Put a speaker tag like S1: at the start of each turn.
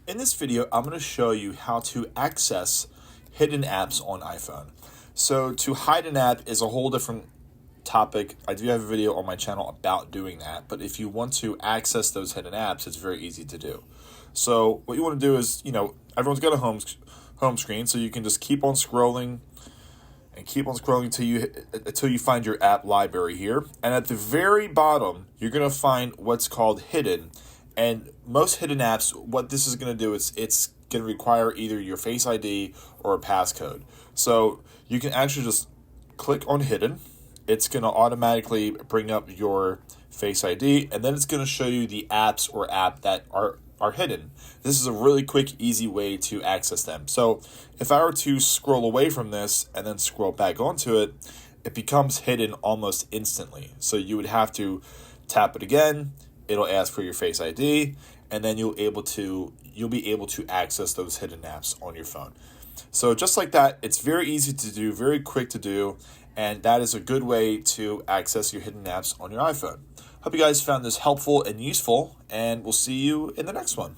S1: In this video, I'm going to show you how to access hidden apps on iPhone. So to hide an app is a whole different topic. I do have a video on my channel about doing that, but if you want to access those hidden apps, it's very easy to do. So what you want to do is, everyone's got a home screen, so you can just keep on scrolling and keep on scrolling until you find your app library here. And at the very bottom, you're going to find what's called hidden. And most hidden apps, what this is going to do is it's going to require either your Face ID or a passcode. So you can actually just click on hidden. It's going to automatically bring up your Face ID, and then it's going to show you the apps or app that are hidden. This is a really quick, easy way to access them. So if I were to scroll away from this and then scroll back onto it, it becomes hidden almost instantly. So you would have to tap it again. It'll ask for your Face ID, and then you'll be able to access those hidden apps on your phone. So just like that, it's very easy to do, very quick to do, and that is a good way to access your hidden apps on your iPhone. Hope you guys found this helpful and useful, and we'll see you in the next one.